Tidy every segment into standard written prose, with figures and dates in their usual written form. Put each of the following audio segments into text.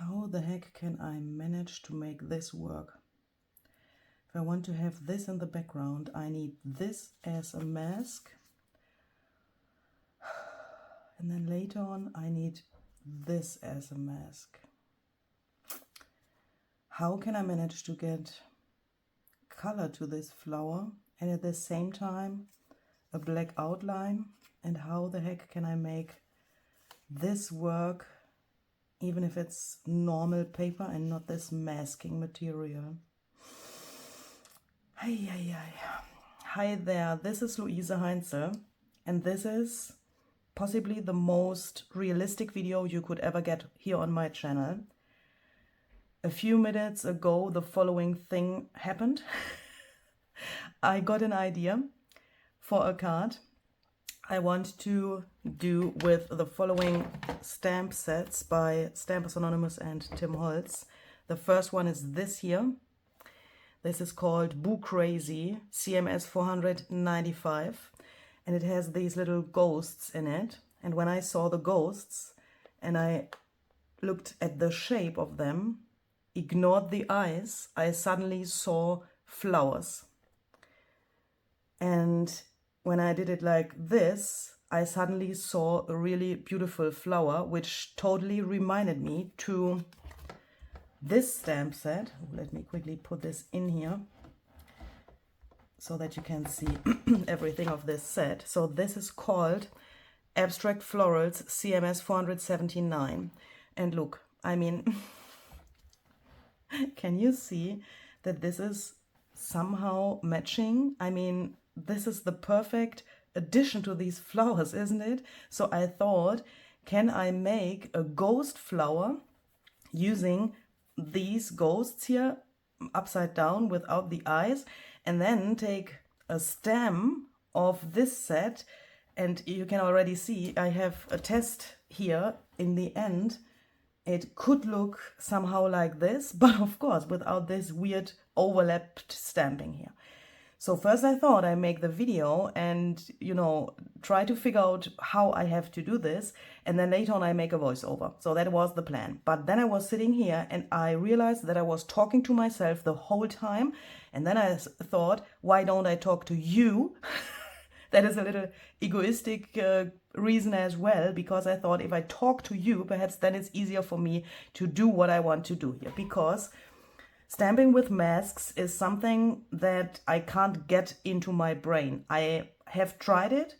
How the heck can I manage to make this work? If I want to have this in the background, I need this as a mask. And then later on, I need this as a mask. How can I manage to get color to this flower and at the same time a black outline? And how the heck can I make this work even if it's normal paper and not this masking material? Hi there, this is Luise Heinze, and this is possibly the most realistic video you could ever get here on my channel. A few minutes ago, the following thing happened. I got an idea for a card I want to do with the following stamp sets by Stampers Anonymous and Tim Holtz. The first one is this here. This is called Boo Crazy CMS 495, and it has these little ghosts in it. And when I saw the ghosts and I looked at the shape of them, ignored the eyes, I suddenly saw flowers. And when I did it like this, I suddenly saw a really beautiful flower, which totally reminded me to this stamp set. Let me quickly put this in here so that you can see everything of this set. So this is called Abstract Florals CMS 479. And look, I mean, can you see that this is somehow matching? I mean, this is the perfect addition to these flowers, isn't it? So I thought, can I make a ghost flower using these ghosts here upside down without the eyes, and then take a stem of this set? And you can already see I have a test here in the end. It could look somehow like this, but of course without this weird overlapped stamping here. So first I thought I make the video and, you know, try to figure out how I have to do this. And then later on I make a voiceover. So that was the plan. But then I was sitting here and I realized that I was talking to myself the whole time. And then I thought, why don't I talk to you? That is a little egoistic reason as well, because I thought if I talk to you, perhaps then it's easier for me to do what I want to do here. Because stamping with masks is something that I can't get into my brain. I have tried it,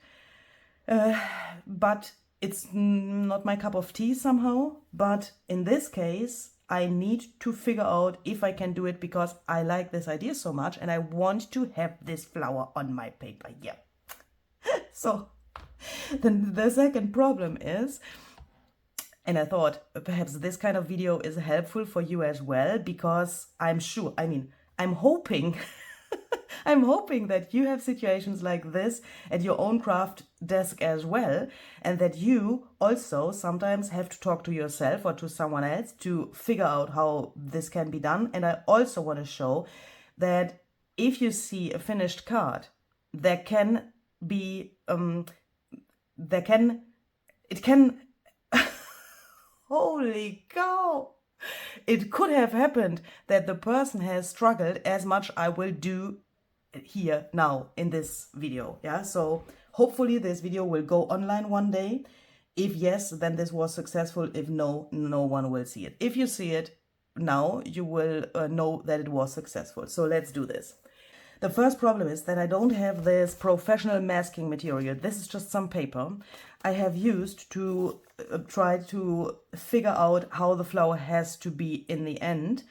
but it's not my cup of tea somehow. But in this case, I need to figure out if I can do it, because I like this idea so much and I want to have this flower on my paper. Yeah. So then the second problem is, and I thought perhaps this kind of video is helpful for you as well, because I'm sure, I mean, I'm hoping, I'm hoping that you have situations like this at your own craft desk as well, and that you also sometimes have to talk to yourself or to someone else to figure out how this can be done. And I also want to show that if you see a finished card, there can be, it can, holy cow, it could have happened that the person has struggled as much I will do here now in this video. Yeah, so hopefully this video will go online one day. If yes, then this was successful. If no, no one will see it. If you see it now, you will know that it was successful. So let's do this. The first problem is that I don't have this professional masking material. This is just some paper I have used to try to figure out how the flower has to be in the end.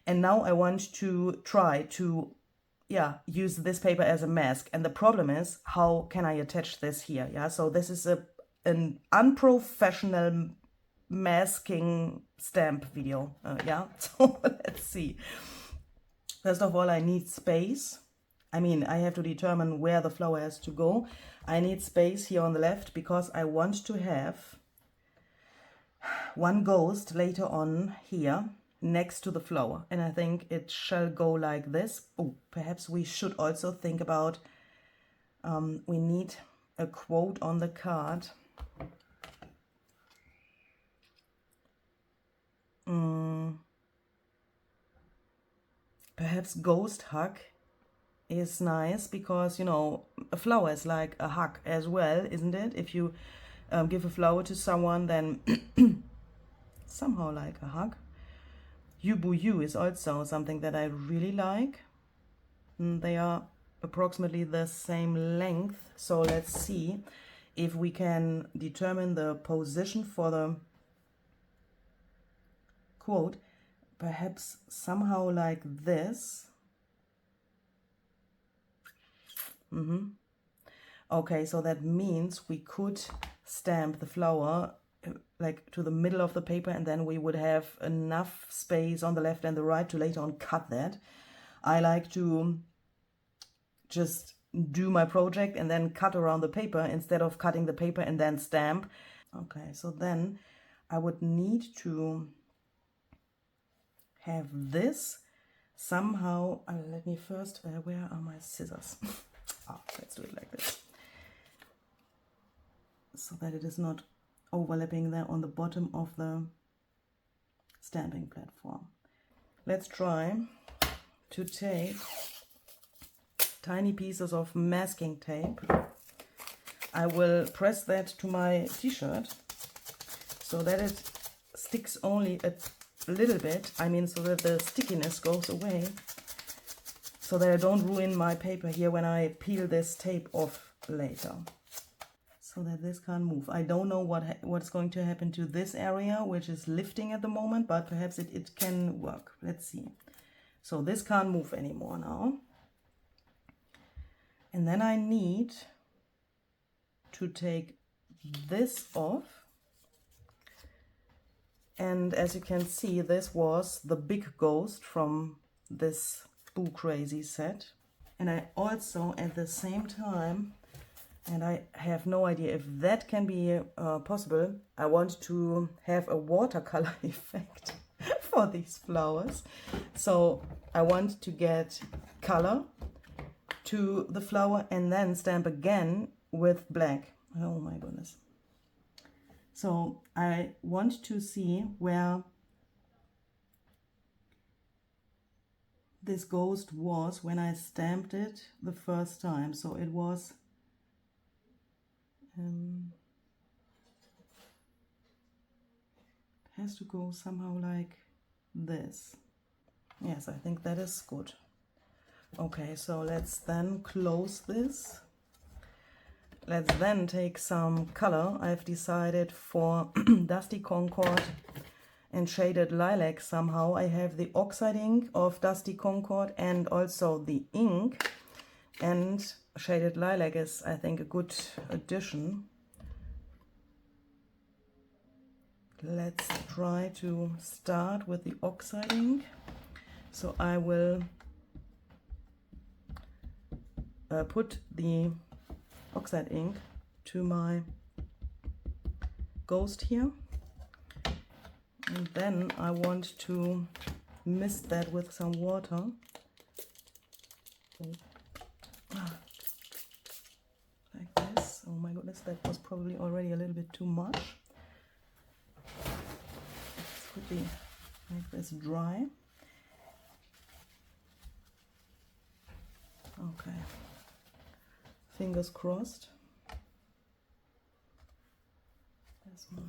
And now I want to try to, use this paper as a mask. And the problem is, how can I attach this here? Yeah, so this is an unprofessional masking stamp video. So let's see. First of all, I need space. I mean, I have to determine where the flower has to go. I need space here on the left because I want to have one ghost later on here next to the flower. And I think it shall go like this. Oh, perhaps we should also think about, we need a quote on the card. perhaps ghost hug is nice, because, you know, a flower is like a hug as well, isn't it? If you give a flower to someone, then somehow like a hug. You Boo You is also something that I really like. They are approximately the same length, so let's see if we can determine the position for the quote. Perhaps somehow like this. Okay, so that means we could stamp the flower like to the middle of the paper, and then we would have enough space on the left and the right to later on cut that. I like to just do my project and then cut around the paper instead of cutting the paper and then stamp. Okay, so then I would need to have this somehow. Let me first, where are my scissors? Let's do it like this, so that it is not overlapping there on the bottom of the stamping platform. Let's try to take tiny pieces of masking tape. I will press that to my t-shirt so that it sticks only a little bit, I mean, so that the stickiness goes away, so that I don't ruin my paper here when I peel this tape off later, so that this can't move. I don't know what's going to happen to this area, which is lifting at the moment, but perhaps it can work. Let's see. So this can't move anymore now. And then I need to take this off. And as you can see, this was the big ghost from this Boo Crazy set. And I also, at the same time, and I have no idea if that can be possible, I want to have a watercolor effect for these flowers. So I want to get color to the flower and then stamp again with black. Oh my goodness. So I want to see where this ghost was when I stamped it the first time. So it was it has to go somehow like this. Yes, I think that is good. Okay, so let's then close this. Let's then take some color. I've decided for Dusty Concord and Shaded Lilac somehow. I have the oxide ink of Dusty Concord and also the ink, and Shaded Lilac is, I think, a good addition. Let's try to start with the oxide ink. So I will put the oxide ink to my ghost here, and then I want to mist that with some water. Like this. Oh my goodness, that was probably already a little bit too much. Let's quickly make this dry. Okay. Fingers crossed. There's my...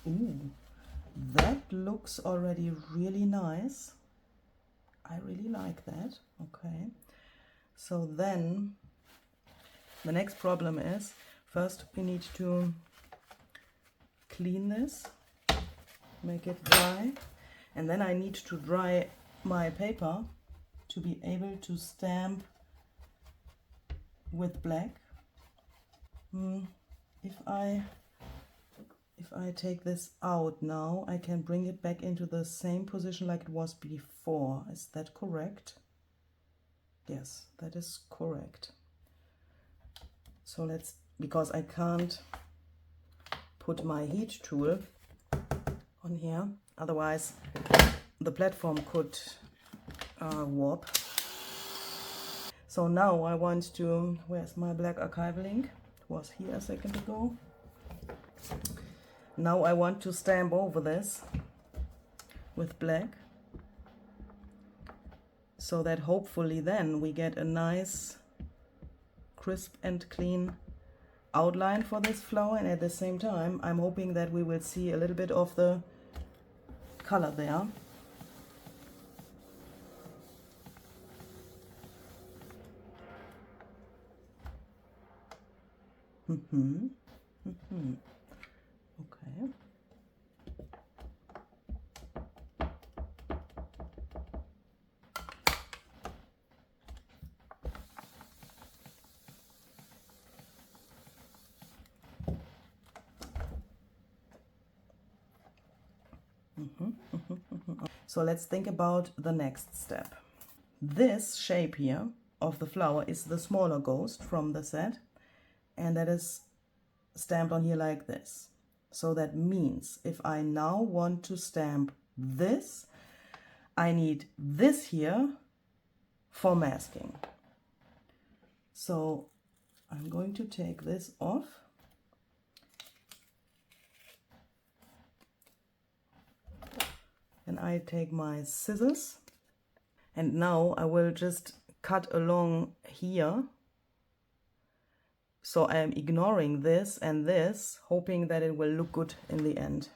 Ooh, that looks already really nice. I really like that. Okay. So then the next problem is, first we need to clean this, make it dry. And then I need to dry my paper to be able to stamp with black. If I take this out now, I can bring it back into the same position like it was before. Is that correct? Yes, that is correct. So let's, because I can't put my heat tool on here, otherwise the platform could warp. So now I want to, where's my black archival ink? It was here a second ago. Now I want to stamp over this with black, so that hopefully then we get a nice crisp and clean outline for this flower, and at the same time I'm hoping that we will see a little bit of the color there. Okay. So let's think about the next step. This shape here of the flower is the smaller ghost from the set, and that is stamped on here like this. So that means if I now want to stamp this, I need this here for masking. So I'm going to take this off. And I take my scissors, and now I will just cut along here. So I am ignoring this and this, hoping that it will look good in the end,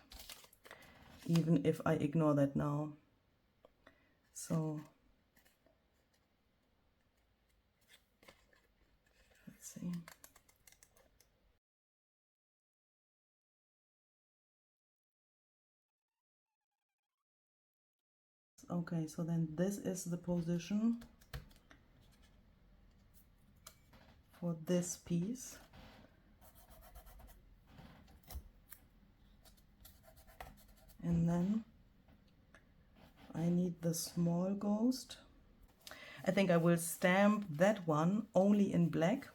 even if I ignore that now. So let's see. Okay, so then this is the position for this piece. And then I need the small ghost. I think I will stamp that one only in black.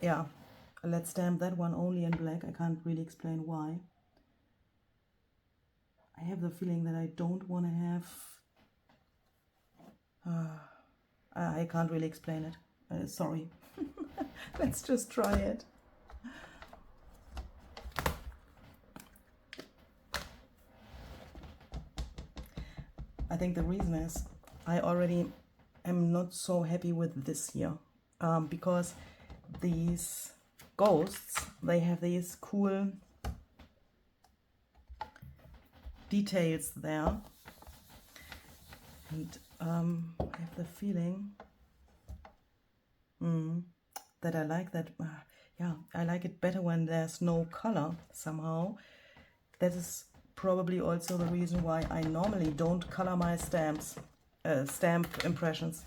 Yeah, let's stamp that one only in black. I can't really explain why. I have the feeling that I don't want to have... I can't really explain it. Sorry. Let's just try it. I think the reason is I already am not so happy with this here, because these ghosts, they have these cool details there, and I have the feeling that I like that. Yeah, I like it better when there's no color somehow. That is probably also the reason why I normally don't color my stamps, stamp impressions.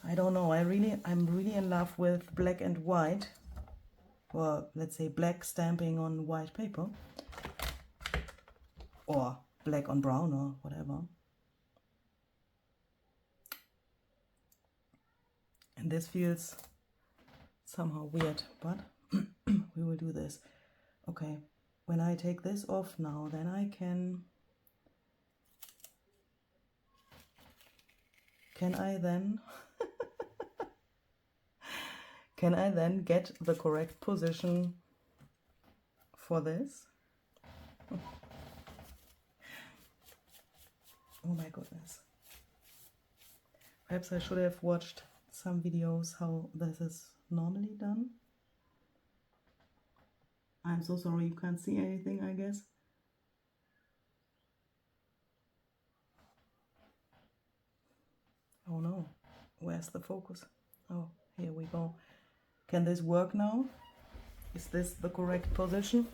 I don't know, I'm really in love with black and white, or let's say black stamping on white paper, or black on brown or whatever. And this feels somehow weird, but we will do this. Okay, when I take this off now, then I can I then can I then get the correct position for this? Oh my goodness. Perhaps I should have watched some videos how this is normally done. I'm so sorry you can't see anything, I guess. Oh no, where's the focus? Oh, here we go. Can this work now? Is this the correct position?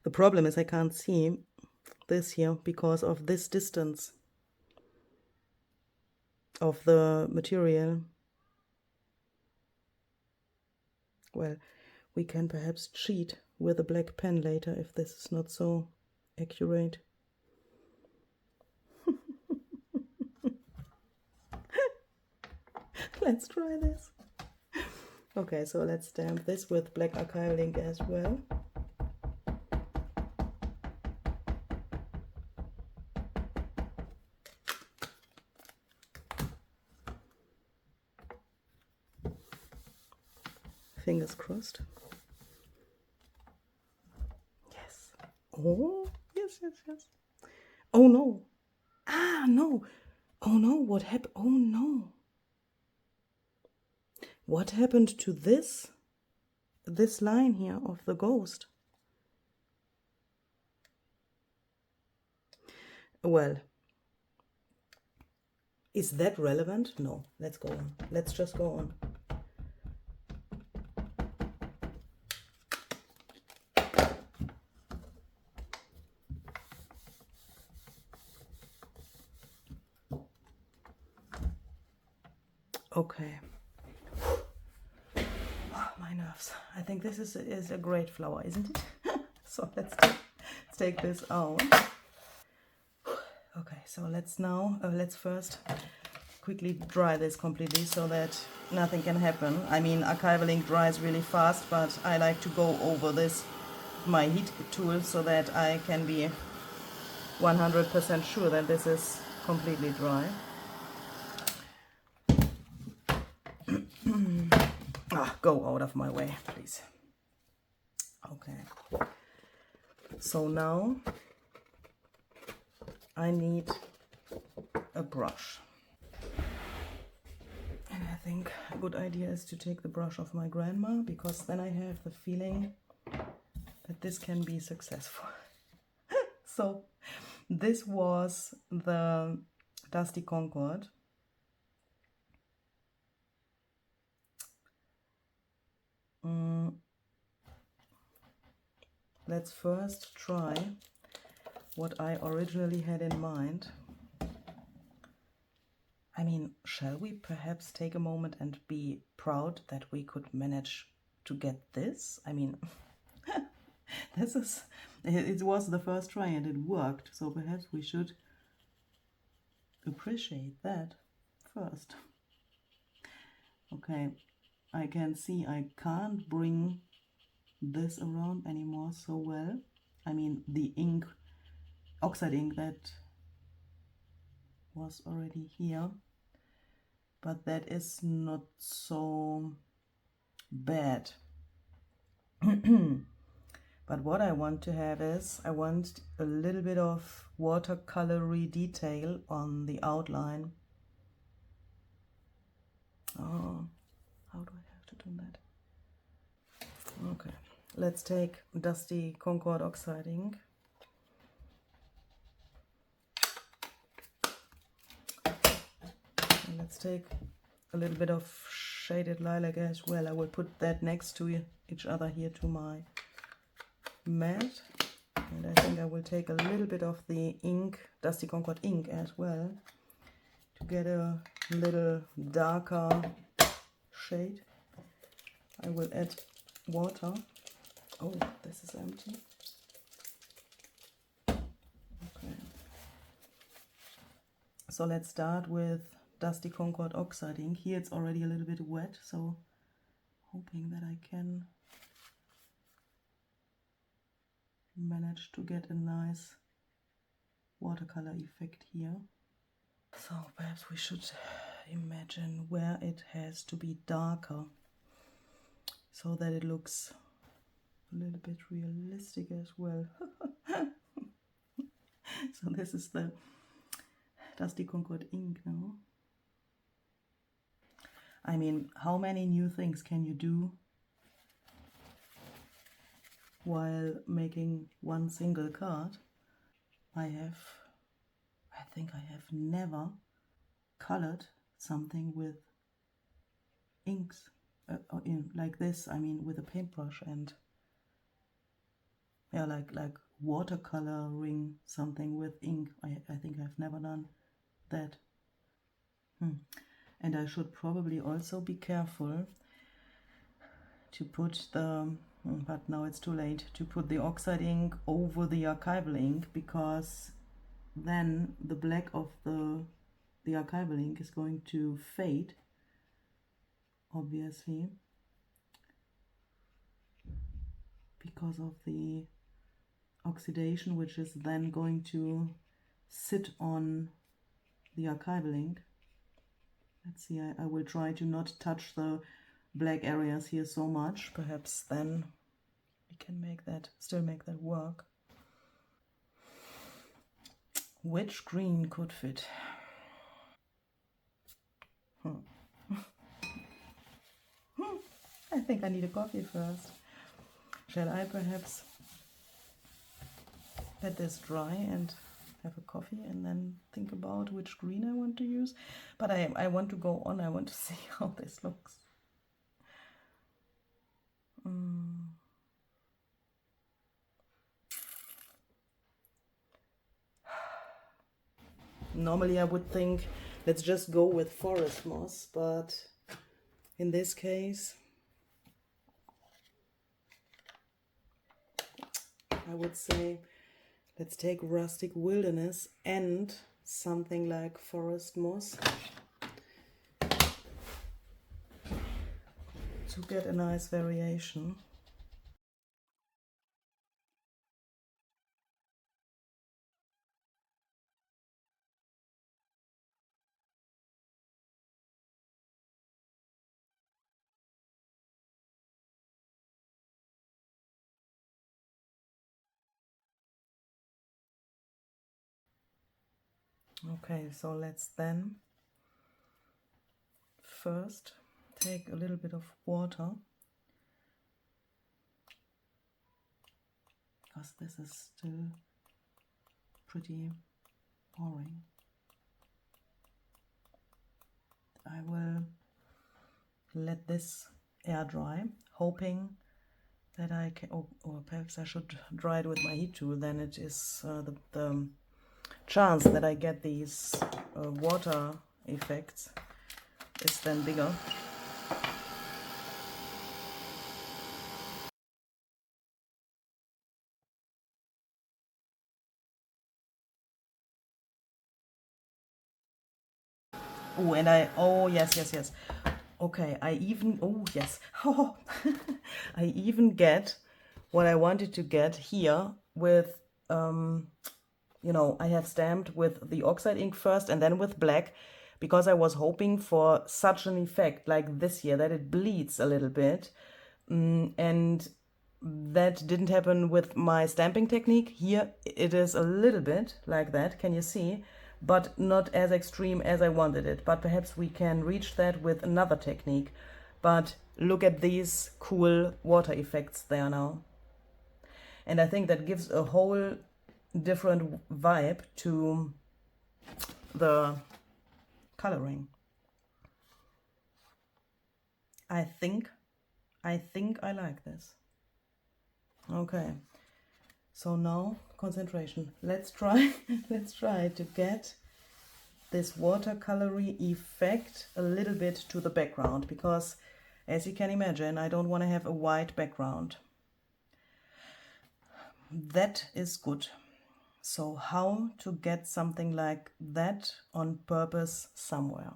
The problem is I can't see this here because of this distance of the material. Well, we can perhaps cheat with a black pen later if this is not so accurate. Let's try this. Okay, so let's stamp this with black archival ink as well. Fingers crossed. Yes. Oh, yes, yes, yes. Oh no. Ah, no. Oh no, what happened? Oh no. What happened to this line here of the ghost? Well, is that relevant? No, let's go on. Let's just go on. Okay. Oh, my nerves. I think this is a great flower, isn't it? So let's take this out. Okay, so let's first quickly dry this completely so that nothing can happen. I mean, archival ink dries really fast, but I like to go over this with my heat tool so that I can be 100% sure that this is completely dry. Go out of my way, please. Okay. So now I need a brush. And I think a good idea is to take the brush of my grandma, because then I have the feeling that this can be successful. So this was the Dusty Concord. Let's first try what I originally had in mind. I mean, shall we perhaps take a moment and be proud that we could manage to get this? I mean, it was the first try and it worked, so perhaps we should appreciate that first. Okay, I can see I can't bring this around anymore so well. I mean, the ink, oxide ink that was already here, but that is not so bad. But what I want to have is, I want a little bit of watercolory detail on the outline. Oh, how do I have to do that? Okay, let's take Dusty Concord oxide ink. And let's take a little bit of shaded lilac as well. I will put that next to each other here to my matte. And I think I will take a little bit of the ink, Dusty Concord ink as well, to get a little darker shade. I will add water. Oh, this is empty. Okay. So let's start with Dusty Concord oxide ink. Here it's already a little bit wet, so hoping that I can manage to get a nice watercolor effect here. So perhaps we should imagine where it has to be darker so that it looks a little bit realistic as well. So this is the Dusty Concord ink now. I mean, how many new things can you do while making one single card? I think I have never colored something with inks like this. I mean, with a paintbrush, and yeah, like watercoloring something with ink. I think I've never done that. And I should probably also be careful to put but now it's too late, to put the oxide ink over the archival ink, because then the black of the archival ink is going to fade, obviously. because of the oxidation, which is then going to sit on the archival ink. Let's see, I will try to not touch the black areas here so much. Perhaps then we can make that, still make that work. Which green could fit? I think I need a coffee first. Shall I perhaps let this dry and have a coffee and then think about which green I want to use? But I want to go on. I want to see how this looks. Normally I would think let's just go with forest moss, but in this case I would say let's take rustic wilderness and something like forest moss to get a nice variation. Okay, so let's then first take a little bit of water, because this is still pretty boring. I will let this air dry, hoping that I can, or perhaps I should dry it with my heat tool, then it is the chance that I get these water effects is then bigger. Oh, and oh yes. Okay, I even, oh yes, oh, I even get what I wanted to get here with, you know, I have stamped with the oxide ink first and then with black, because I was hoping for such an effect like this here, that it bleeds a little bit. And that didn't happen with my stamping technique. Here it is a little bit like that, can you see? But not as extreme as I wanted it. But perhaps we can reach that with another technique. But look at these cool water effects there now. And I think that gives a whole different vibe to the coloring. I think I like this. Okay, so now concentration. Let's try to get this watercolory effect a little bit to the background, because as you can imagine, I don't want to have a white background. That is good. So how to get something like that on purpose somewhere?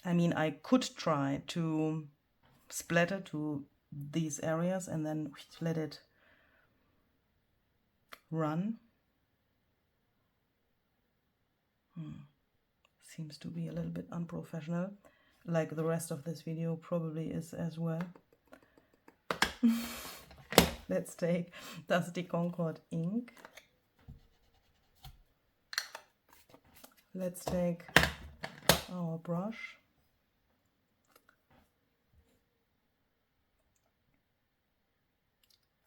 I mean, I could try to splatter to these areas and then let it run. Seems to be a little bit unprofessional, like the rest of this video probably is as well. Let's take Dusty Concord ink. Let's take our brush.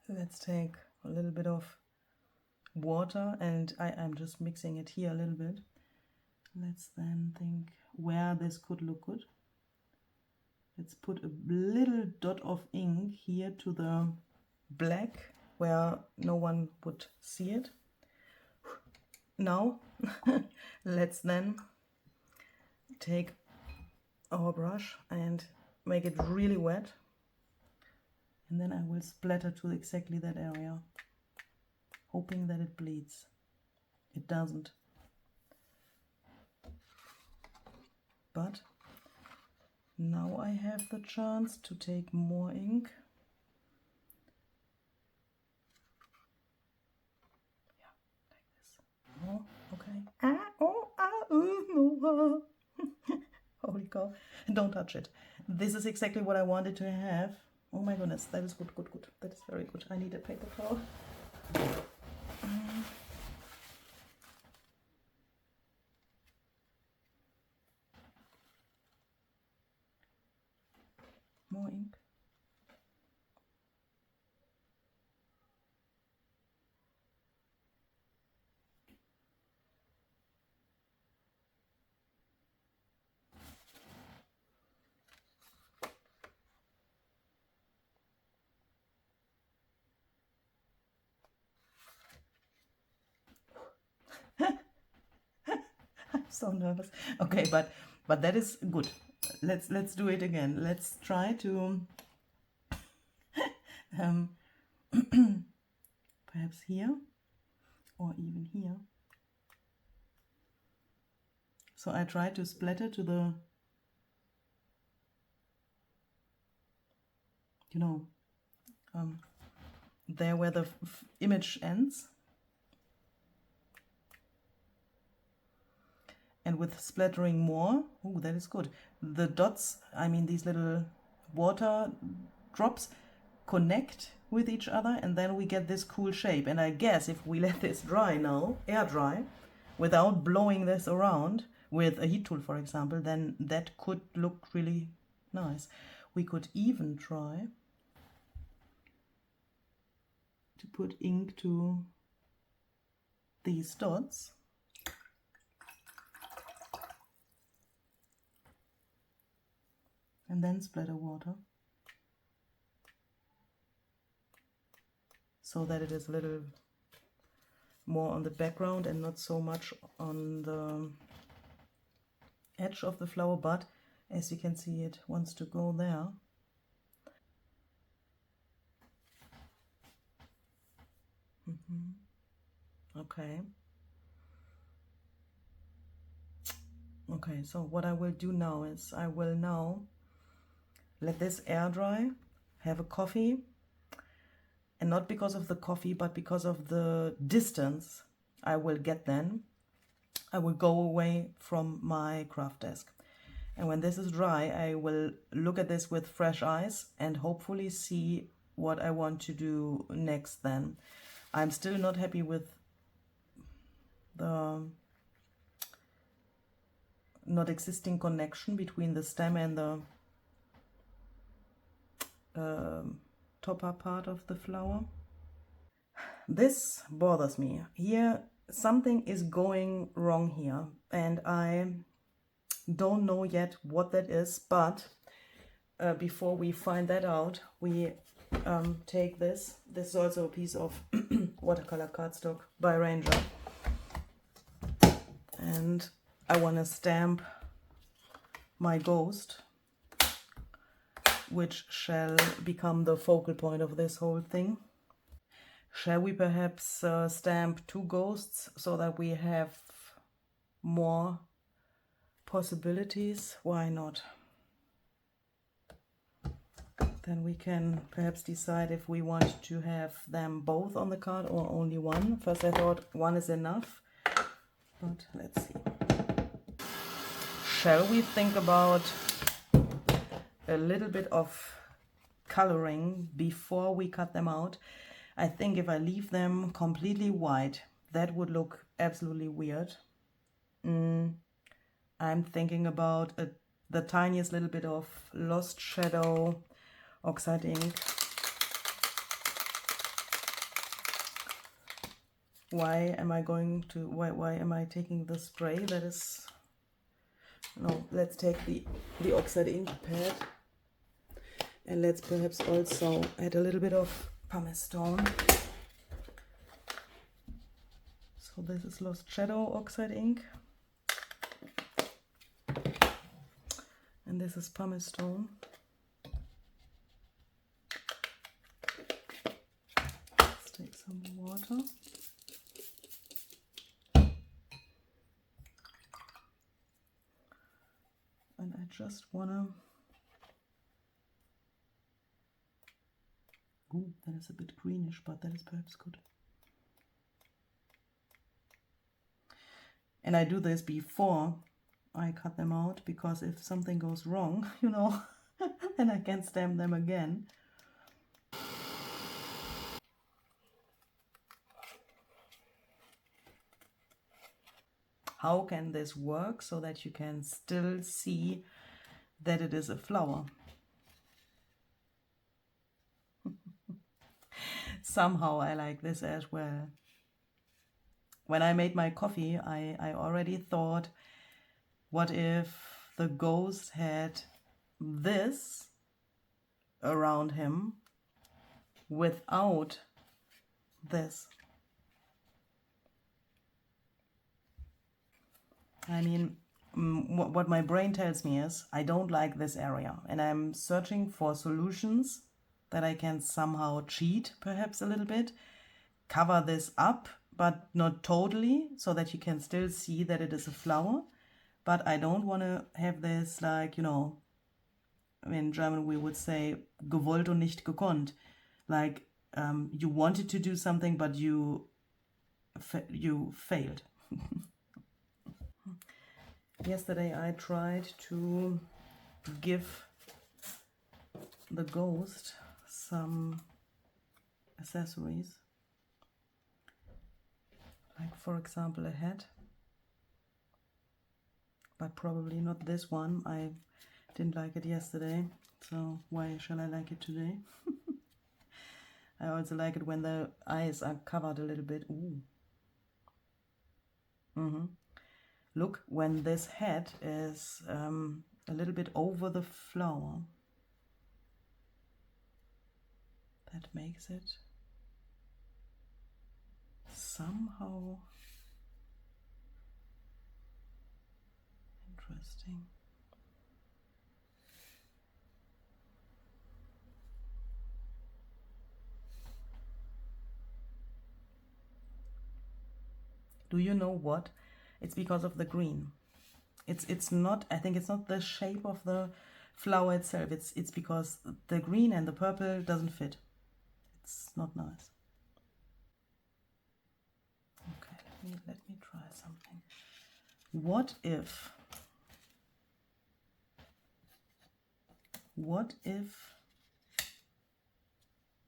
Let's take a little bit of water, and I'm just mixing it here a little bit. Let's then think where this could look good. Let's put a little dot of ink here to the black where no one would see it. Now let's then take our brush and make it really wet, and then I will splatter to exactly that area, hoping that it bleeds. It doesn't, but Now I have the chance to take more ink. Yeah, like this. Oh, okay. No. Holy cow. Don't touch it. This is exactly what I wanted to have. Oh my goodness, that is good, good, good. That is very good. I need a paper towel. More ink. I'm so nervous. Okay, but that is good. Let's do it again. Let's try to perhaps here or even here. So I try to splatter to the, you know, there where the image ends. And with splattering more, oh, that is good. The dots, I mean these little water drops, connect with each other, and then we get this cool shape. And I guess if we let this dry now, air dry, without blowing this around with a heat tool, for example, then that could look really nice. We could even try to put ink to these dots. And then splatter water, so that it is a little more on the background and not so much on the edge of the flower, but as you can see, it wants to go there. Okay. Okay, so what I will do now is I will now let this air dry, have a coffee, and not because of the coffee, but because of the distance I will get then, I will go away from my craft desk. And when this is dry, I will look at this with fresh eyes and hopefully see what I want to do next then. I'm still not happy with the not existing connection between the stem and the topper part of the flower. This bothers me. Here, something is going wrong here, and I don't know yet what that is, but before we find that out, we take this. This is also a piece of watercolor cardstock by Ranger, and I want to stamp my ghost, which shall become the focal point of this whole thing. Shall we perhaps stamp 2 ghosts so that we have more possibilities? Why not? Then we can perhaps decide if we want to have them both on the card or only one. First I thought one is enough, but let's see. Shall we think about a little bit of coloring before we cut them out? I think if I leave them completely white, that would look absolutely weird. I'm thinking about the tiniest little bit of Lost Shadow oxide ink. Why am I taking the spray? That is, no, let's take the oxide ink pad, and let's perhaps also add a little bit of pumice stone. So this is Lost Shadow oxide ink, and this is pumice stone. Let's take some water. And I just want to Ooh, that is a bit greenish, but that is perhaps good. And I do this before I cut them out, because if something goes wrong, you know, then I can stamp them again. How can this work so that you can still see that it is a flower? Somehow I like this as well. When I made my coffee, I already thought, what if the ghost had this around him without this? I mean, what my brain tells me is I don't like this area, and I'm searching for solutions that I can somehow cheat perhaps a little bit, cover this up, but not totally, so that you can still see that it is a flower. But I don't want to have this, like, you know, in German we would say gewollt und nicht gekonnt, like you wanted to do something but you failed. Yesterday I tried to give the ghost some accessories, like for example a hat, but probably not this one. I didn't like it yesterday, so why shall I like it today? I also like it when the eyes are covered a little bit. Ooh. Look, when this head is a little bit over the flower, that makes it somehow interesting. Do you know what? It's because of the green. It's not, I think it's not the shape of the flower itself. It's because the green and the purple doesn't fit. It's not nice. Okay, let me try something. What if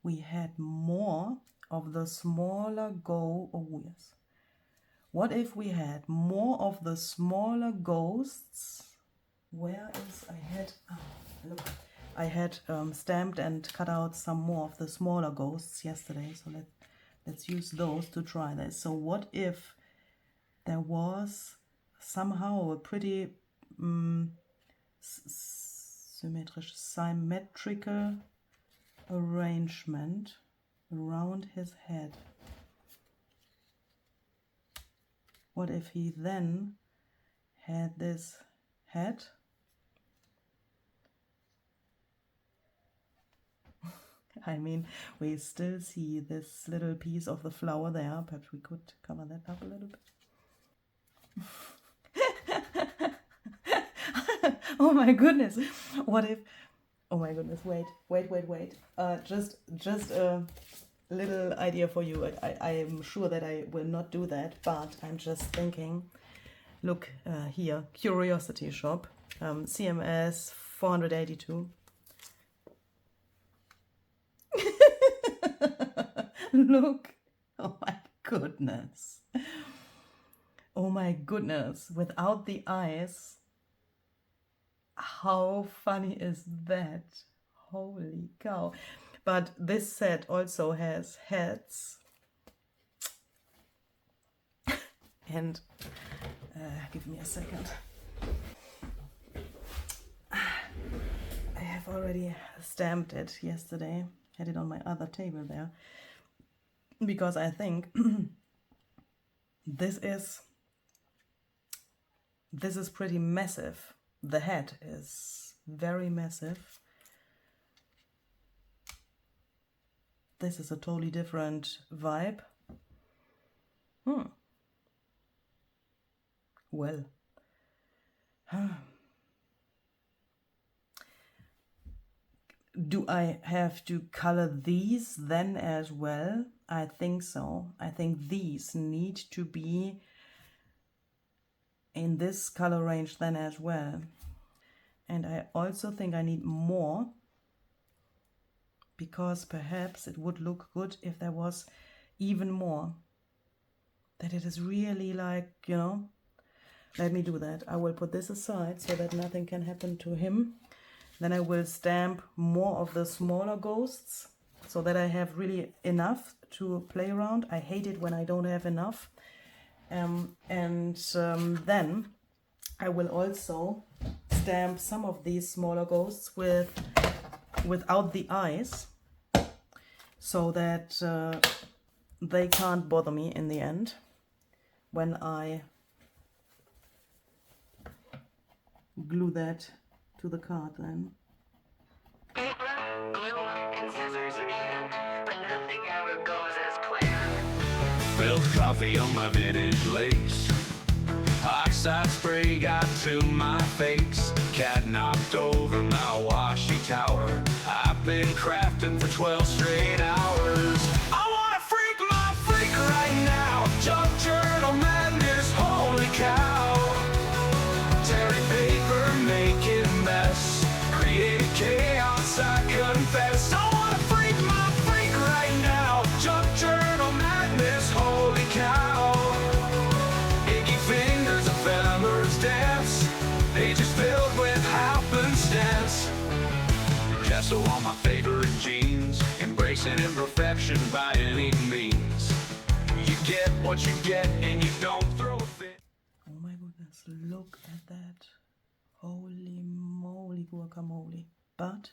we had more of the smaller what if we had more of the smaller ghosts? Where is, look, I had stamped and cut out some more of the smaller ghosts yesterday, so let's use those to try this. So what if there was somehow a pretty symmetrical arrangement around his head? What if he then had this hat I mean, we still see this little piece of the flower there. Perhaps we could cover that up a little bit. Oh my goodness. What if, oh my goodness, wait. Just a little idea for you. I am sure that I will not do that, but I'm just thinking, look here, Curiosity Shop, CMS 482. Look, oh my goodness. Oh my goodness, without the eyes. How funny is that? Holy cow. But this set also has heads. And give me a second. I have already stamped it yesterday. Had it on my other table there. Because I think this is pretty massive. The head is very massive. This is a totally different vibe. Well. Do I have to color these then as well? I think so. I think these need to be in this color range then as well. And I also think I need more, because perhaps it would look good if there was even more. That it is really like, you know, let me do that. I will put this aside so that nothing can happen to him. Then I will stamp more of the smaller ghosts so that I have really enough to play around. I hate it when I don't have enough. Then I will also stamp some of these smaller ghosts without the eyes, so that they can't bother me in the end when I glue that to the card then. Spilled coffee on my vintage lace. Oxide spray got to my face. Cat knocked over my washi tower. I've been crafting for 12 straight hours. I wanna freak my freak right now. Junk journal madness, holy cow. Terry paper making mess. Created chaos, I confess. I wanna freak my freak right now. Junk journal madness, holy cow. Icky fingers, ephemer's dance. Pages filled with happenstance. Gesso on my favorite jeans. Embracing imperfection by any means. You get what you get and you don't throw a fit. Oh my goodness, look at that. Holy moly guacamole. But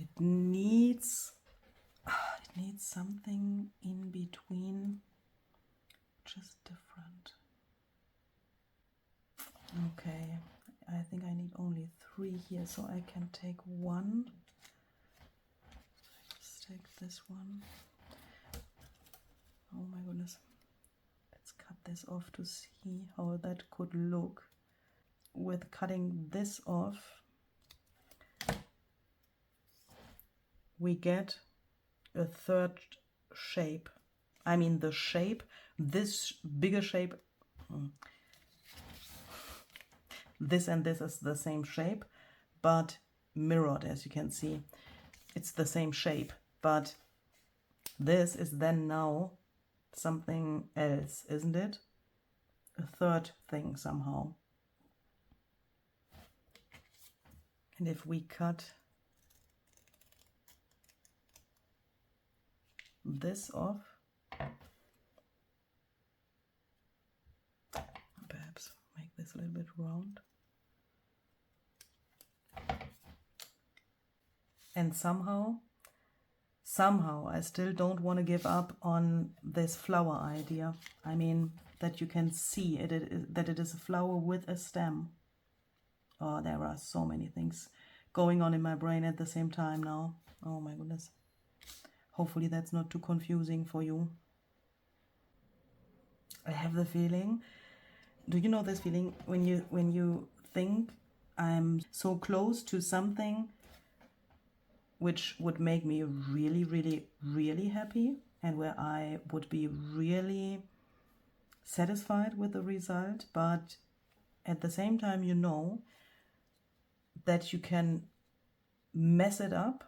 it needs something in between, just different. Okay, I think I need only 3 here, so I can take 1. Let's take this one. Oh my goodness. Let's cut this off to see how that could look. With cutting this off, we get a third shape. I mean the shape, this bigger shape, this and this is the same shape, but mirrored, as you can see. It's the same shape, but this is then now something else, isn't it? A third thing somehow. And if we cut this off, perhaps make this a little bit round, and somehow I still don't want to give up on this flower idea. I mean, that you can see that it is a flower with a stem. Oh, there are so many things going on in my brain at the same time now. Oh my goodness. Hopefully that's not too confusing for you. I have the feeling, do you know this feeling when you think I'm so close to something which would make me really, really, really happy, and where I would be really satisfied with the result, but at the same time you know that you can mess it up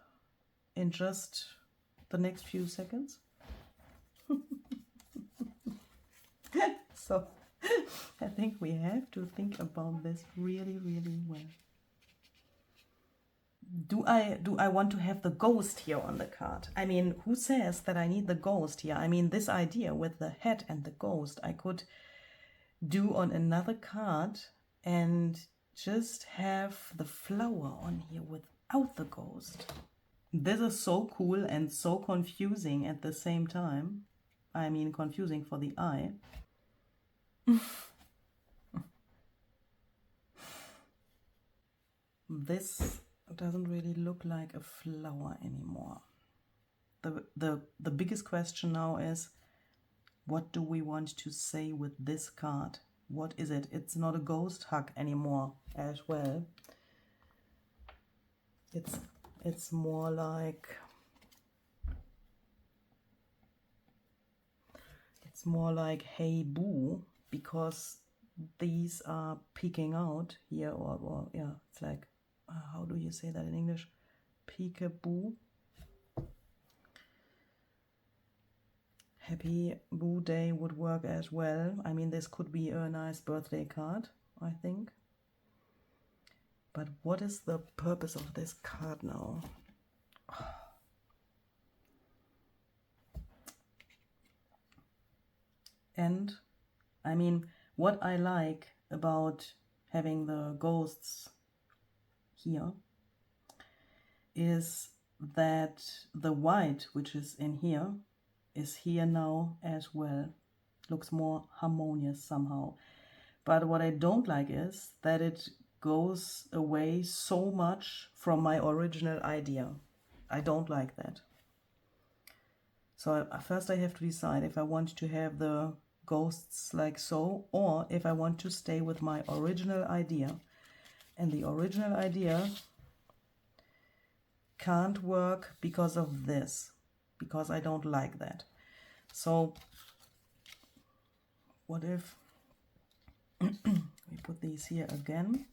in just the next few seconds. So I think we have to think about this really, really well. Do I want to have the ghost here on the card? I mean, who says that I need the ghost here? I mean, this idea with the head and the ghost I could do on another card and just have the flower on here without the ghost. This is so cool and so confusing at the same time. I mean, confusing for the eye. This doesn't really look like a flower anymore. The biggest question now is, what do we want to say with this card? What is it? It's not a ghost hug anymore as well. It's more like hey boo, because these are peeking out here, or yeah, it's like, how do you say that in English? Peekaboo. Happy Boo Day would work as well. I mean, this could be a nice birthday card, I think. But what is the purpose of this card now? And, I mean, what I like about having the ghosts here is that the white, which is in here, is here now as well. Looks more harmonious somehow. But what I don't like is that it goes away so much from my original idea. I don't like that. So first I have to decide if I want to have the ghosts like so, or if I want to stay with my original idea. And the original idea can't work because of this, because I don't like that. So what if we put these here again?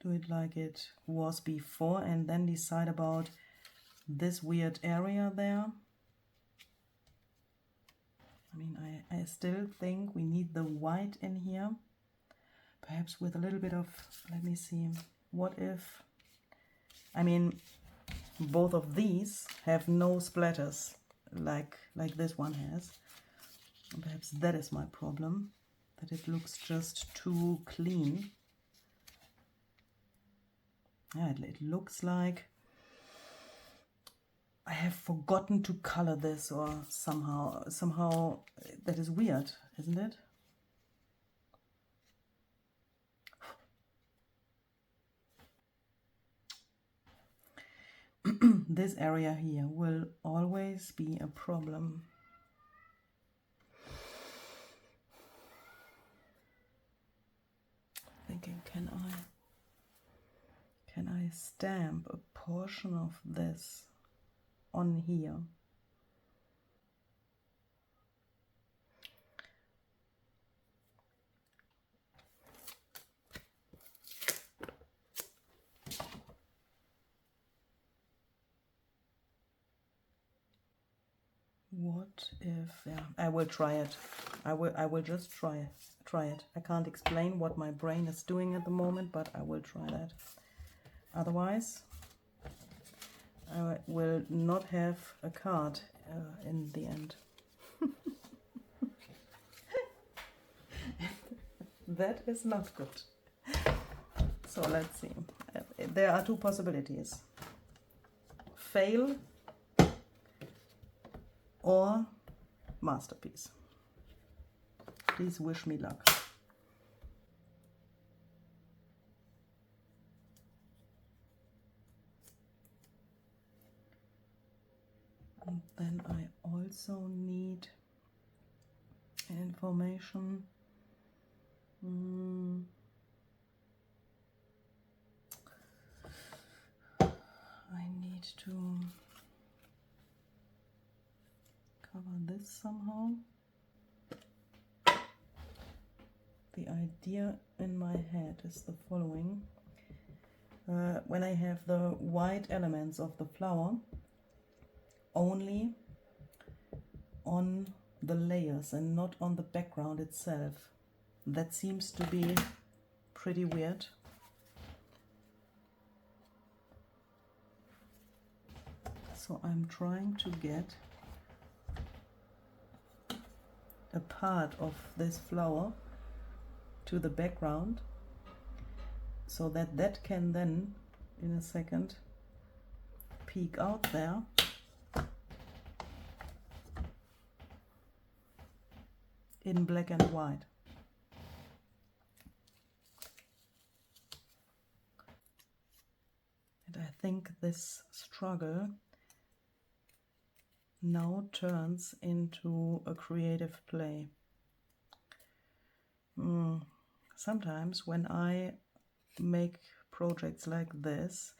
Do it like it was before and then decide about this weird area there. I mean, I still think we need the white in here. Perhaps with a little bit of, let me see, what if, I mean, both of these have no splatters like this one has. And perhaps that is my problem, that it looks just too clean. Yeah, it looks like I have forgotten to color this, or somehow that is weird, isn't it? This area here will always be a problem. Thinking, can I stamp a portion of this on here? What if, yeah, I will try it. I will just try it. I can't explain what my brain is doing at the moment, but I will try that. Otherwise, I will not have a card in the end. That is not good. So let's see. There are two possibilities. Fail or masterpiece. Please wish me luck. And then I also need information. I need to cover this somehow. The idea in my head is the following. When I have the white elements of the flower only on the layers and not on the background itself, that seems to be pretty weird. So I'm trying to get a part of this flower to the background so that that can then, in a second, peek out there in black and white. think this struggle now turns into a creative play. Sometimes when I make projects like this,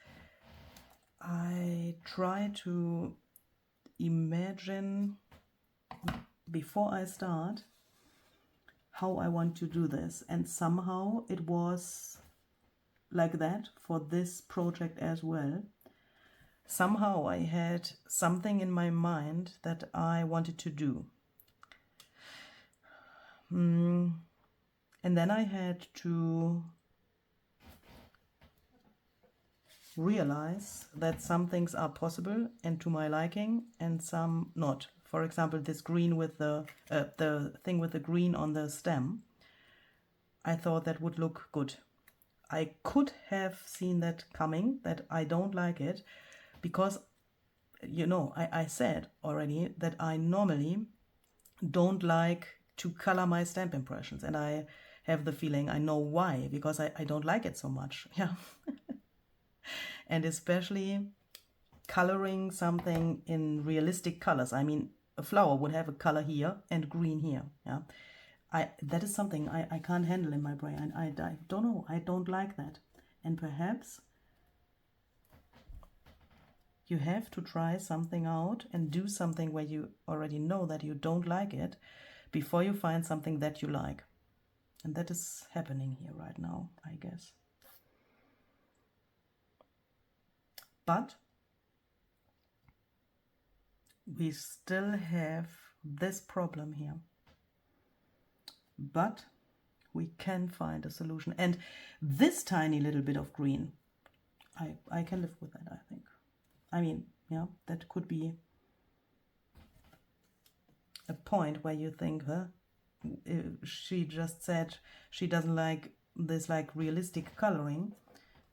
I try to imagine before I start how I want to do this, and somehow it was like that for this project as well. Somehow I had something in my mind that I wanted to do. And then I had to realize that some things are possible and to my liking and some not. For example, this green with the thing with the green on the stem. I thought that would look good. I could have seen that coming, that I don't like it, because, you know, I said already that I normally don't like to color my stamp impressions, and I have the feeling I know why, because I don't like it so much. Yeah. And especially coloring something in realistic colors. I mean, a flower would have a color here and green here. Yeah, that is something I can't handle in my brain. I don't know. I don't like that. And perhaps you have to try something out and do something where you already know that you don't like it before you find something that you like. And that is happening here right now, I guess. But we still have this problem here. But we can find a solution. And this tiny little bit of green, I can live with that, I think. I mean, yeah, that could be a point where you think, huh? She just said she doesn't like this like realistic coloring,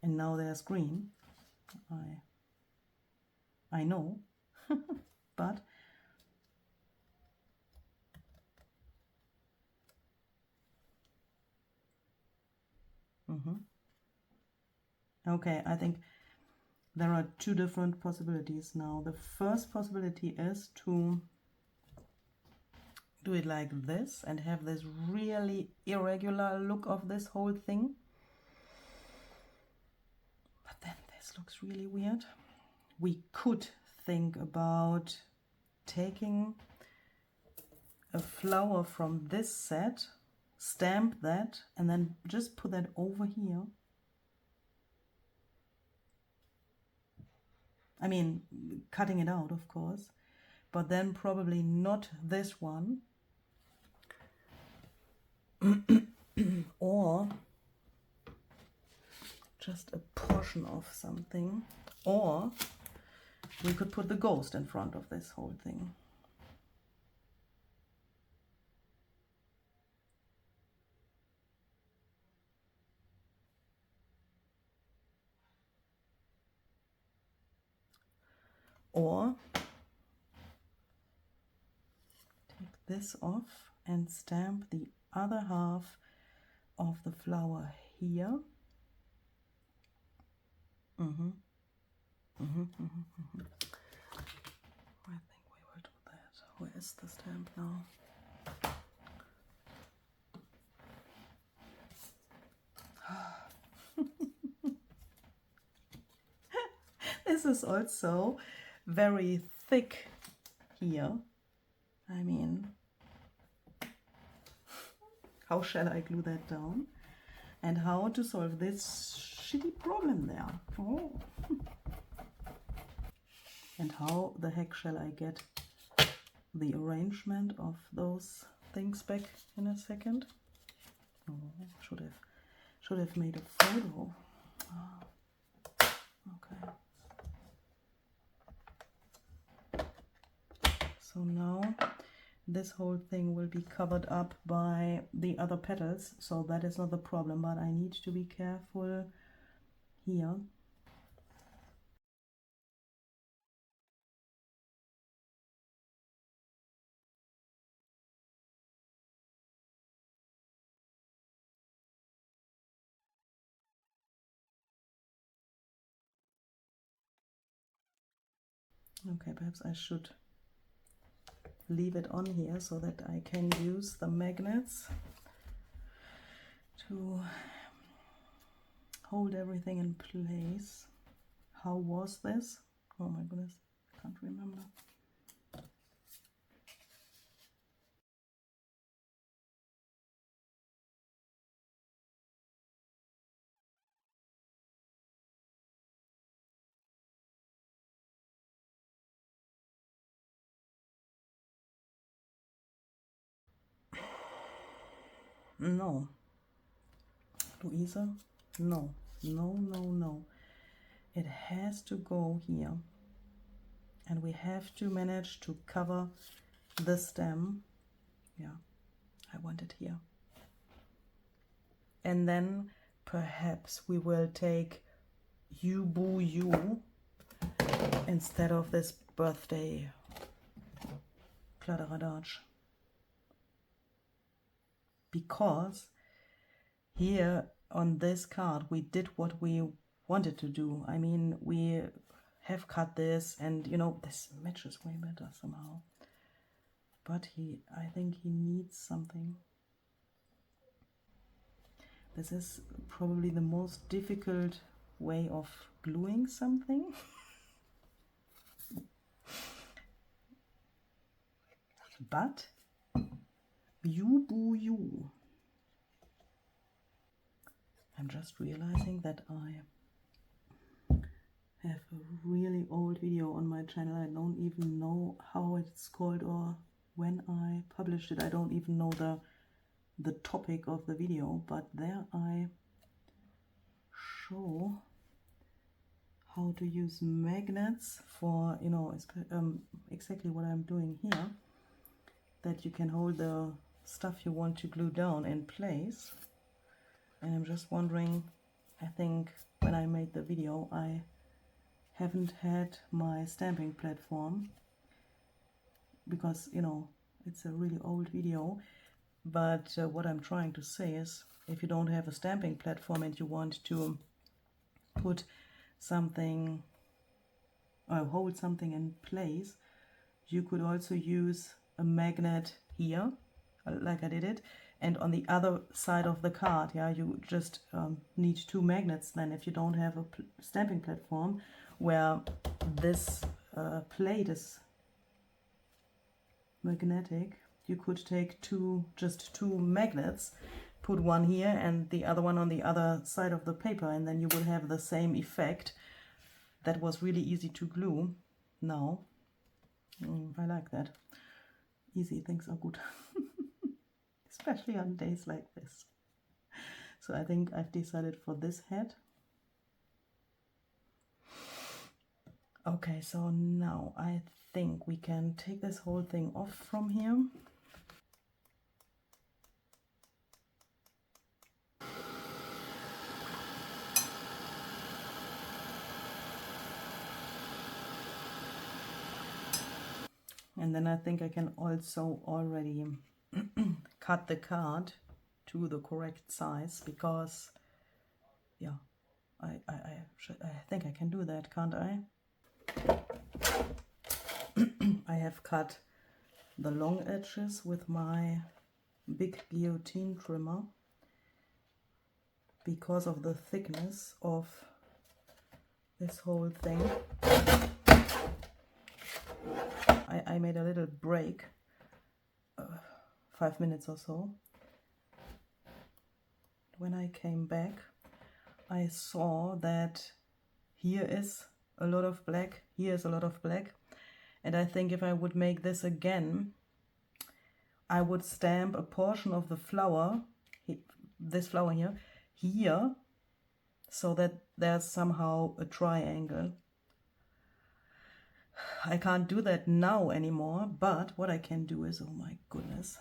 and now there's green. I know, but okay, I think there are two different possibilities now. The first possibility is to do it like this and have this really irregular look of this whole thing. But then this looks really weird. We could think about taking a flower from this set, stamp that, and then just put that over here. I mean, cutting it out, of course, but then probably not this one. Or just a portion of something. Or we could put the ghost in front of this whole thing. Or take this off and stamp the other half of the flower here. I think we will do that. Where is the stamp now? This is also very thick here. I mean, how shall I glue that down? And how to solve this shitty problem there? Oh. And how the heck shall I get the arrangement of those things back in a second? Oh, should have made a photo. Oh, okay. So now this whole thing will be covered up by the other petals, so that is not the problem, but I need to be careful here. Okay, perhaps I should leave it on here so that I can use the magnets to hold everything in place. How was this? Oh my goodness, I can't remember. No, Luisa, no, no, no, no. It has to go here. And we have to manage to cover the stem. Yeah, I want it here. And then perhaps we will take You Boo You instead of this birthday kladderadatsch. Because here on this card we did what we wanted to do. I mean, we have cut this, and you know, this matches way better somehow. But I think he needs something. This is probably the most difficult way of gluing something. But you boo you. I'm just realizing that I have a really old video on my channel. I don't even know how it's called or when I published it. I don't even know the topic of the video, but there I show how to use magnets for, you know, exactly what I'm doing here, that you can hold the stuff you want to glue down in place. And I'm just wondering, I think when I made the video I haven't had my stamping platform, because, you know, it's a really old video. But what I'm trying to say is, if you don't have a stamping platform and you want to put something or hold something in place, you could also use a magnet here, like I did it, and on the other side of the card, yeah, you just need two magnets. Then if you don't have a stamping platform where this plate is magnetic, you could take just two magnets, put one here and the other one on the other side of the paper, and then you will have the same effect. That was really easy to glue. Now, I like that. Easy things are good. Especially on days like this. So I think I've decided for this head. Okay, so now I think we can take this whole thing off from here. And then I think I can also already cut the card to the correct size, because yeah, I think I can do that, can't I? I have cut the long edges with my big guillotine trimmer because of the thickness of this whole thing. I made a little break, 5 minutes or so. When I came back, I saw that here is a lot of black, here is a lot of black, and I think if I would make this again, I would stamp a portion of the flower, this flower here, so that there's somehow a triangle. I can't do that now anymore, but what I can do is, oh my goodness,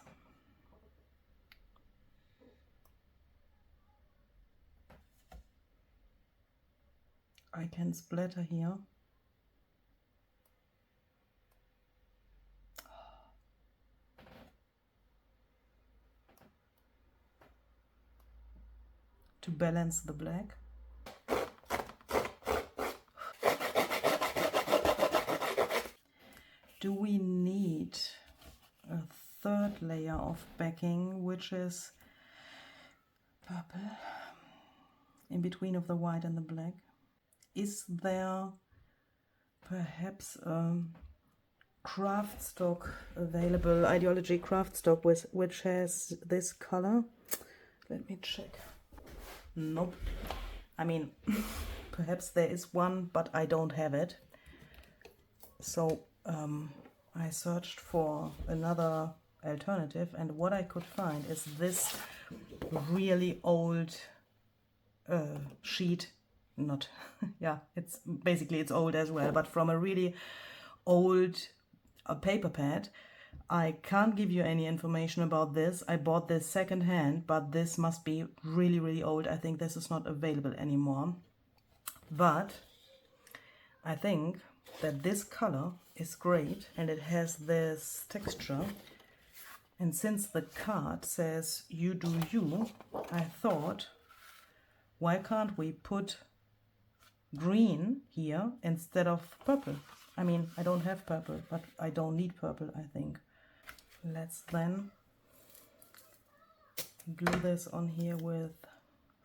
I can splatter here. To balance the black. do we need a third layer of backing, which is purple, in between of the white and the black? Is there perhaps craft stock available, ideology craft stock, with which has this color? Let me check. Nope. I mean, perhaps there is one, but I don't have it. So I searched for another alternative, and what I could find is this really old sheet. Not, yeah, it's basically, it's old as well, but from a really old paper pad. I can't give you any information about this. I bought this second hand, but this must be really, really old. I think this is not available anymore. But I think that this color is great, and it has this texture. And since the card says you do you, I thought, why can't we put green here instead of purple? I mean, I don't have purple, but I don't need purple, I think. Let's then glue this on here with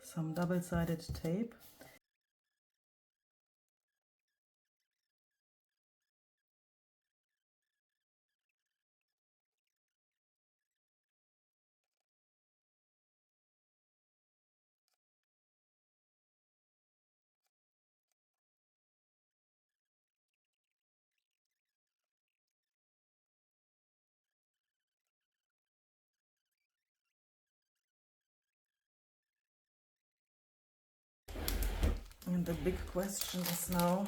some double-sided tape. And the big question is now,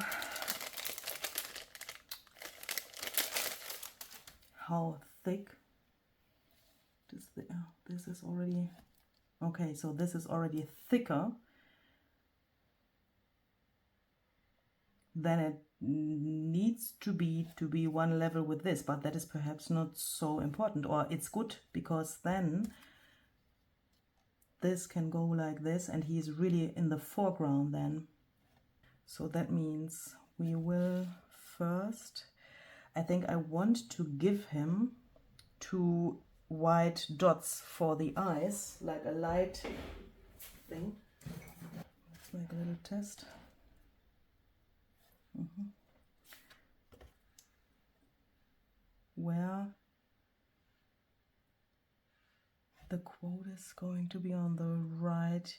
how thick this is already. Okay, so this is already thicker than it needs to be one level with this, but that is perhaps not so important, or it's good because then this can go like this and he is really in the foreground then. So that means we will first, I think I want to give him 2 white dots for the eyes, like a light thing. Let's make a little test. Where the quote is going to be on the right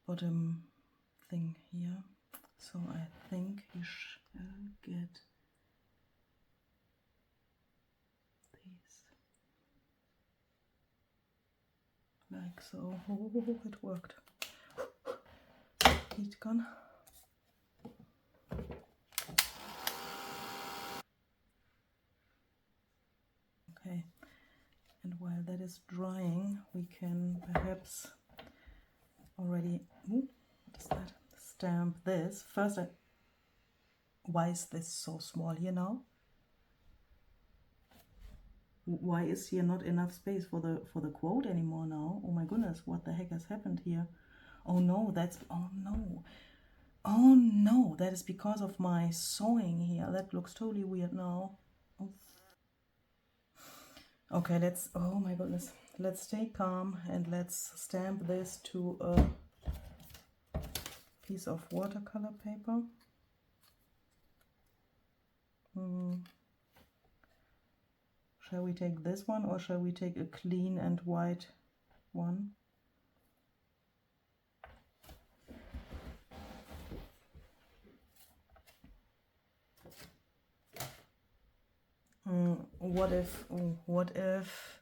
bottom thing here. So I think you shall get these like so. Oh, it worked. Heat gun. Okay, and while that is drying, we can perhaps already, what is that? Stamp this. First, why is this so small here now? Why is here not enough space for the quote anymore now? Oh my goodness, what the heck has happened here? Oh no, that's, oh no. Oh no, that is because of my sewing here. That looks totally weird now. Oh. Okay, let's, oh my goodness. Let's stay calm and let's stamp this to a piece of watercolor paper. Shall we take this one, or shall we take a clean and white one? What if,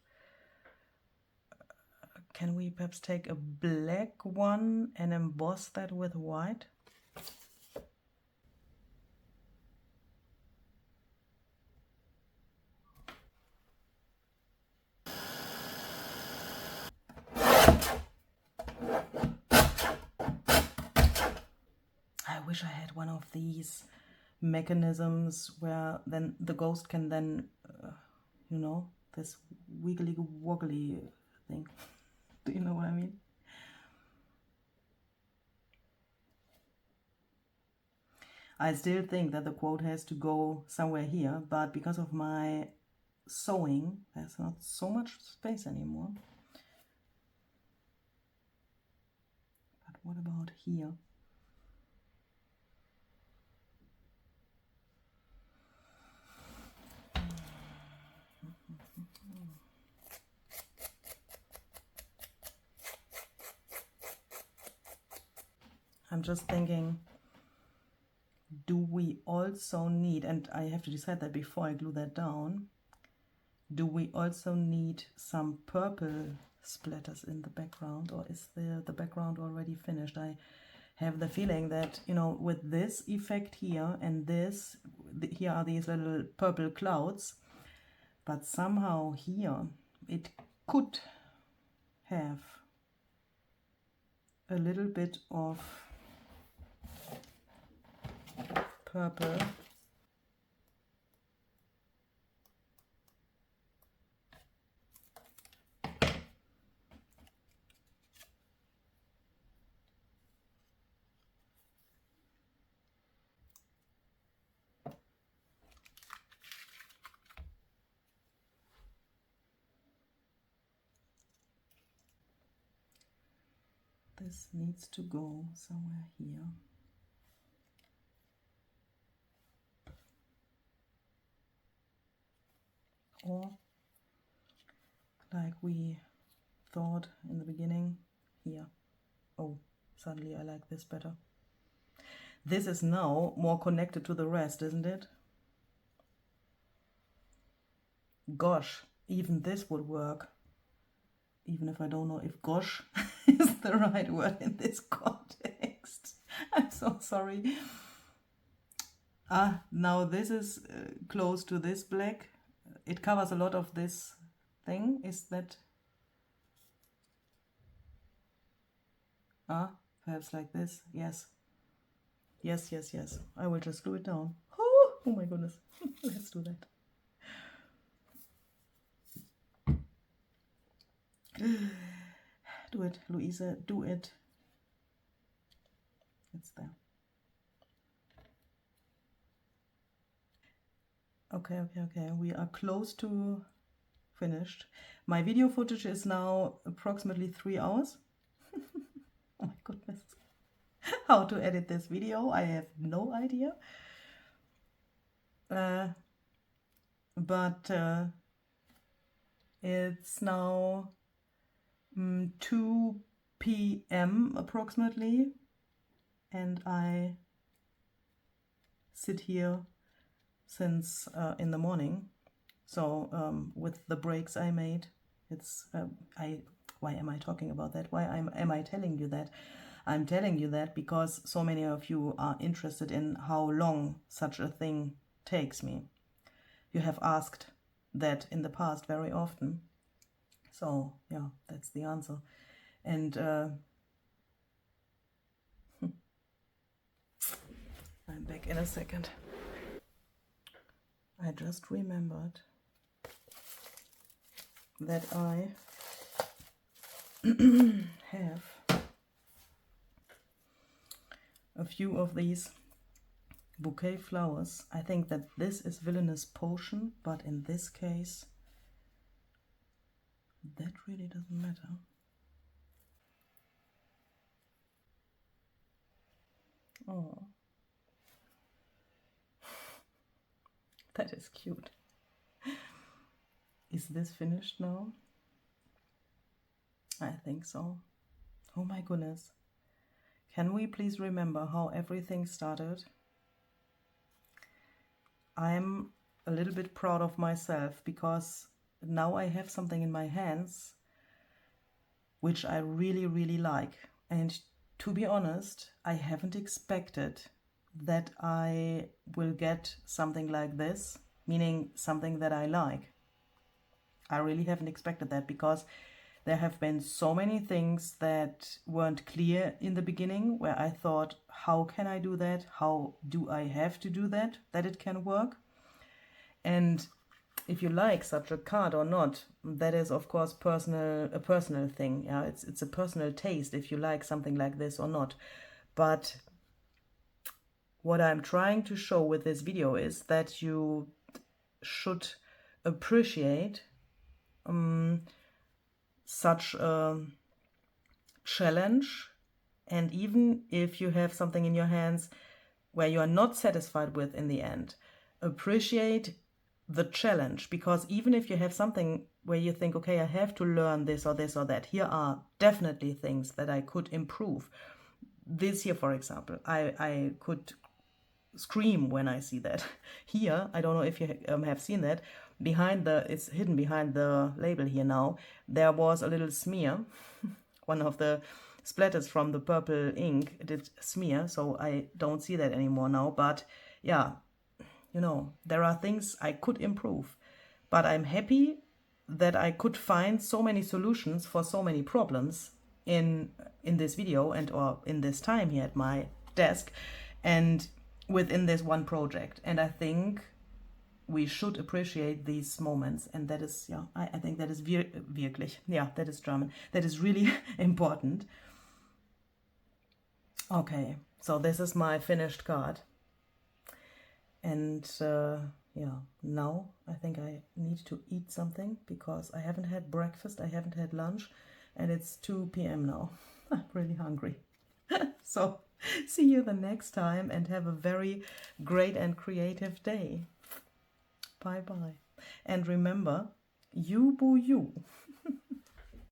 can we perhaps take a black one and emboss that with white? I wish I had one of these mechanisms where then the ghost can then, you know, this wiggly woggly thing. Do you know what I mean? I still think that the quote has to go somewhere here, but because of my sewing, there's not so much space anymore. But what about here? I'm just thinking, do we also need, and I have to decide that before I glue that down, do we also need some purple splatters in the background, or is the background already finished? I have the feeling that, you know, with this effect here and this, here are these little purple clouds, but somehow here it could have a little bit of purple. This needs to go somewhere here. Or, like we thought in the beginning, here. Oh, suddenly I like this better. This is now more connected to the rest, isn't it? Gosh, even this would work. Even if I don't know if gosh is the right word in this context. I'm so sorry. Now this is close to this black. It covers a lot of this thing. Is that... perhaps like this. Yes. Yes, yes, yes. I will just glue it down. Oh my goodness. Let's do that. Do it, Louisa, do it. It's there. Okay. We are close to finished. My video footage is now approximately 3 hours. Oh my goodness. How to edit this video, I have no idea. But it's now 2 p.m. approximately, and I sit here since in the morning. So with the breaks I made, it's why am I talking about that? Why am I telling you that? I'm telling you that because so many of you are interested in how long such a thing takes me. You have asked that in the past very often. So yeah, that's the answer. And I'm back in a second. I just remembered that I have a few of these bouquet flowers. I think that this is Villainous Potion, but in this case that really doesn't matter. Oh, that is cute. Is this finished now? I think so. Oh my goodness. Can we please remember how everything started? I'm a little bit proud of myself because now I have something in my hands which I really, really like. And to be honest, I haven't expected that I will get something like this, meaning something that I like. I really haven't expected that because there have been so many things that weren't clear in the beginning where I thought, how can I do that? How do I have to do that it can work? And if you like such a card or not, that is of course a personal thing. Yeah, it's a personal taste if you like something like this or not. But what I'm trying to show with this video is that you should appreciate such a challenge, and even if you have something in your hands where you are not satisfied with in the end, appreciate the challenge, because even if you have something where you think, okay, I have to learn this or that, here are definitely things that I could improve. This here, for example, I could scream when I see that. Here, I don't know if you have seen that, behind the, it's hidden behind the label here now, there was a little smear. One of the splatters from the purple ink did smear, so I don't see that anymore now. But yeah, you know, there are things I could improve, but I'm happy that I could find so many solutions for so many problems in this video and or in this time here at my desk and within this one project. And I think we should appreciate these moments, and that is, yeah, I think that is wirklich, yeah, that is German, that is really important. Okay, so this is my finished card, and yeah, now I think I need to eat something because I haven't had breakfast, I haven't had lunch, and it's 2 p.m. now. I'm really hungry. So see you the next time and have a very great and creative day. Bye bye. And remember, you boo you.